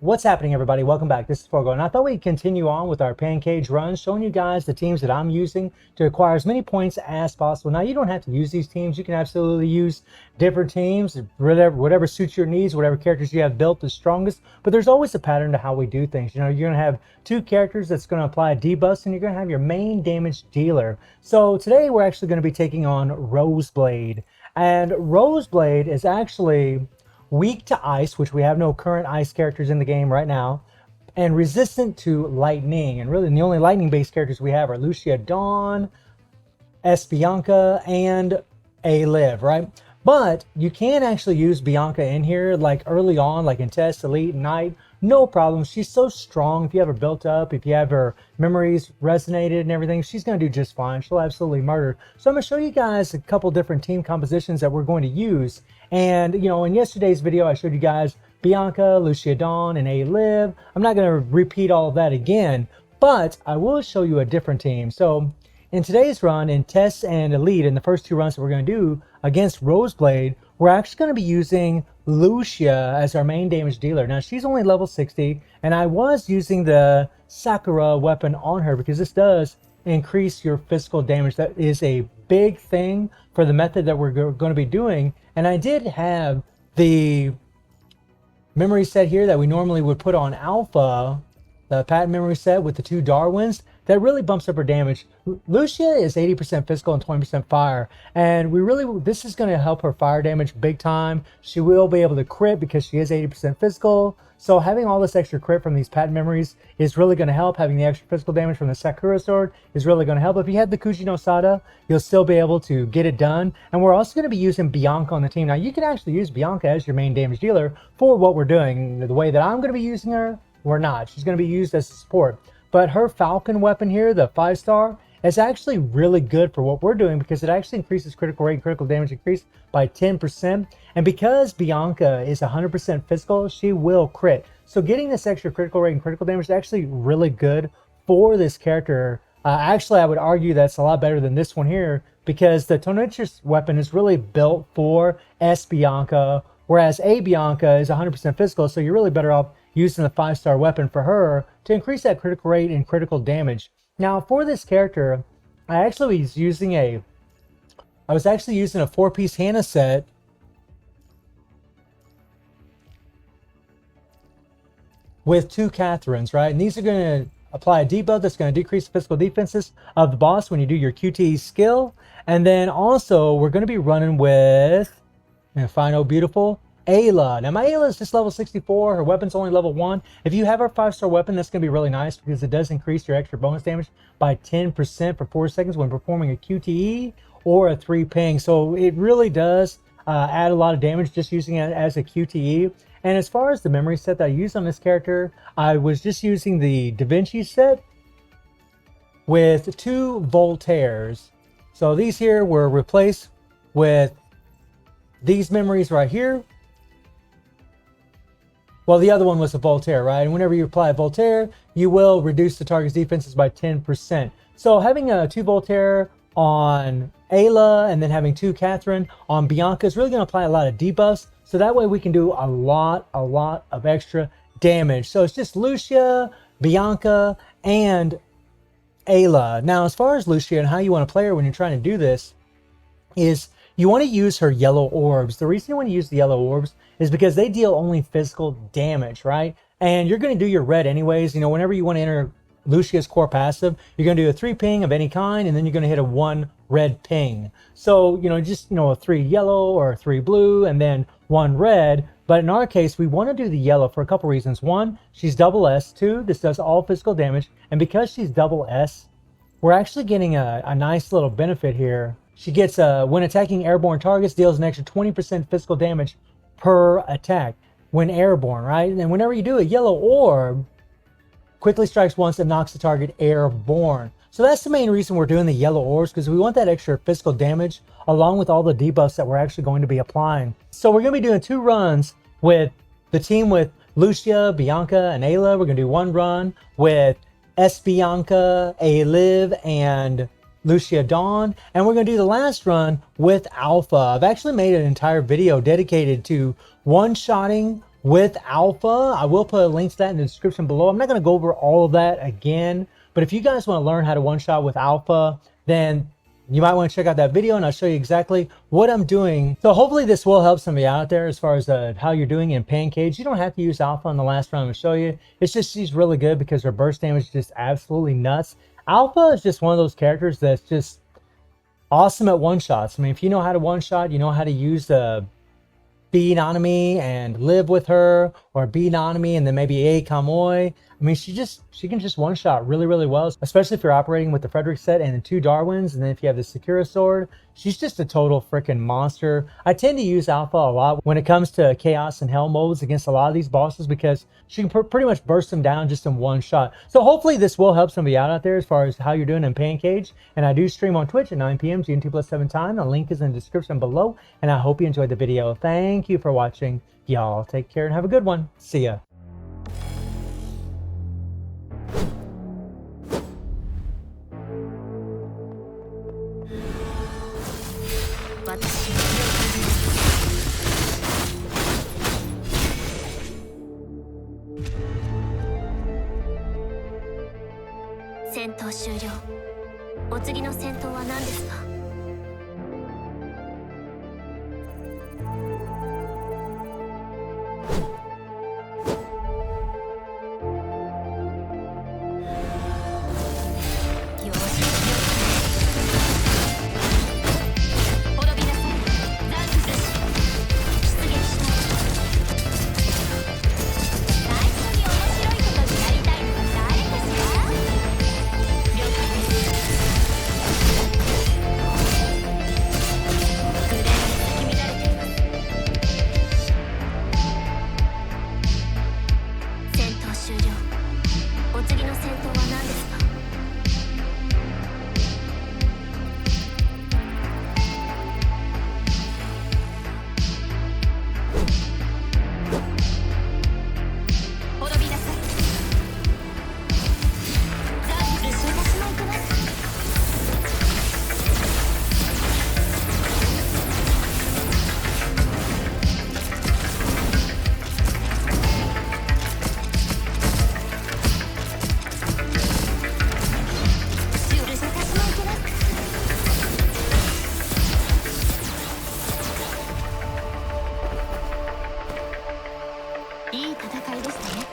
What's happening, everybody? Welcome back. This is Forgo, and I thought we'd continue on with our pancake run, showing you guys the teams that I'm using to acquire as many points as possible. Now, you don't have to use these teams. You can absolutely use different teams, whatever suits your needs, whatever characters you have built the strongest. But there's always a pattern to how we do things. You know, you're going to have two characters that's going to apply debuffs, and you're going to have your main damage dealer. So today we're actually going to be taking on Roseblade, and Roseblade is actually weak to ice, which we have no current ice characters in the game right now, and resistant to lightning. And really, the only lightning-based characters we have are Lucia Dawn, Bianca, and Liv, right? But you can actually use Bianca in here, like early on, like in Test, Elite, Night, no problem. She's so strong. If you have her built up, if you have her memories resonated and everything, she's going to do just fine. She'll absolutely murder. So I'm going to show you guys a couple different team compositions that we're going to use. And, you know, in yesterday's video, I showed you guys Bianca, Lucia Dawn, and Liv. I'm not going to repeat all of that again, but I will show you a different team. So in today's run, in Test and Elite, in the first two runs that we're going to do against Roseblade, we're actually going to be using Lucia as our main damage dealer. Now, she's only level 60, and I was using the Sakura weapon on her because this does increase your physical damage. That is a big thing for the method that we're going to be doing. And I did have the memory set here that we normally would put on Alpha, the patent memory set with the two Darwins, that really bumps up her damage. Lucia is 80% physical and 20% fire, and this is going to help her fire damage big time. She will be able to crit because she is 80% physical, so having all this extra crit from these patent memories is really going to help. Having the extra physical damage from the Sakura sword is really going to help. If you had the Kuji no Sada, you'll still be able to get it done. And we're also going to be using Bianca on the team. Now, you can actually use Bianca as your main damage dealer for what we're doing. The way that I'm going to be using her, we're not. She's going to be used as support. But her Falcon weapon here, the 5-star, is actually really good for what we're doing because it actually increases critical rate and critical damage increase by 10%. And because Bianca is 100% physical, she will crit. So getting this extra critical rate and critical damage is actually really good for this character. Actually, I would argue that's a lot better than this one here because the Tonitrus weapon is really built for Bianca, whereas Bianca is 100% physical, so you're really better off using the 5-star weapon for her to increase that critical rate and critical damage. Now, for this character, I was using a 4-piece Hannah set with two Catherines, right? And these are going to apply a debuff that's going to decrease the physical defenses of the boss when you do your QTE skill. And then also, we're going to be running with, and find oh beautiful, Ayla. Now, my Ayla is just level 64. Her weapon's only level 1. If you have her 5-star weapon, that's going to be really nice because it does increase your extra bonus damage by 10% for 4 seconds when performing a QTE or a 3 ping. So it really does add a lot of damage just using it as a QTE. And as far as the memory set that I used on this character, I was just using the Da Vinci set with 2 Voltaires. So these here were replaced with these memories right here. Well, the other one was a Voltaire, right? And whenever you apply a Voltaire, you will reduce the target's defenses by 10%. So having a 2 Voltaire on Ayla and then having 2 Catherine on Bianca is really going to apply a lot of debuffs. So that way we can do a lot of extra damage. So it's just Lucia, Bianca, and Ayla. Now, as far as Lucia and how you want to play her when you're trying to do this is you want to use her yellow orbs. The reason you want to use the yellow orbs is because they deal only physical damage, right? And you're going to do your red anyways. You know, whenever you want to enter Lucia's core passive, you're going to do a 3 ping of any kind, and then you're going to hit a 1 red ping. So, you know, just, you know, a 3 yellow or a 3 blue, and then 1 red. But in our case, we want to do the yellow for a couple reasons. 1, she's double S. 2, this does all physical damage. And because she's double S, we're actually getting a nice little benefit here. She gets, when attacking airborne targets, deals an extra 20% physical damage per attack when airborne, right? And then whenever you do a yellow orb, quickly strikes once and knocks the target airborne. So that's the main reason we're doing the yellow orbs, because we want that extra physical damage along with all the debuffs that we're actually going to be applying. So we're going to be doing 2 runs with the team with Lucia, Bianca, and Ayla. We're going to do 1 run with Bianca, Liv, and Lucia Dawn, and we're going to do the last run with Alpha. I've actually made an entire video dedicated to one-shotting with Alpha. I will put a link to that in the description below. I'm not going to go over all of that again, but if you guys want to learn how to one-shot with Alpha, then you might want to check out that video and I'll show you exactly what I'm doing. So hopefully this will help somebody out there as far as how you're doing in Pancake. You don't have to use Alpha in the last round I'm going to show you. It's just she's really good because her burst damage is just absolutely nuts. Alpha is just one of those characters that's just awesome at one-shots. I mean, if you know how to one-shot, you know how to use the beat on me and live with her, or beat on me and then maybe a Kamoy. I mean, she can just one shot really, really well, especially if you're operating with the Frederick set and the 2 Darwins, and then if you have the Sakura sword, she's just a total freaking monster. I tend to use Alpha a lot when it comes to Chaos and Hell modes against a lot of these bosses because she can pretty much burst them down just in one shot. So hopefully this will help somebody out there as far as how you're doing in Pancake. And I do stream on Twitch at 9 p.m. GMT+7 time. The link is in the description below. And I hope you enjoyed the video. Thank you for watching. Y'all take care and have a good one. See ya.戦闘終了。お次の戦闘は何ですか？いい戦いでしたね。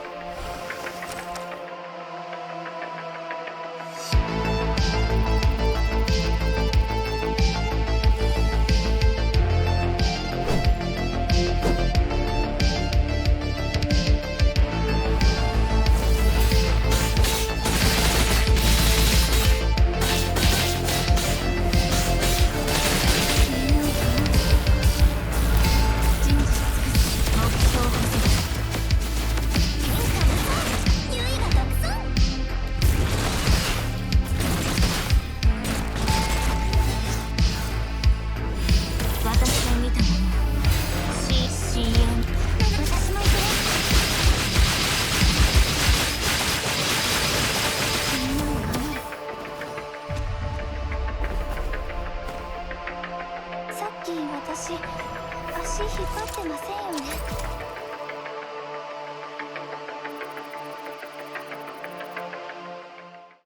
私、足引っ張ってません？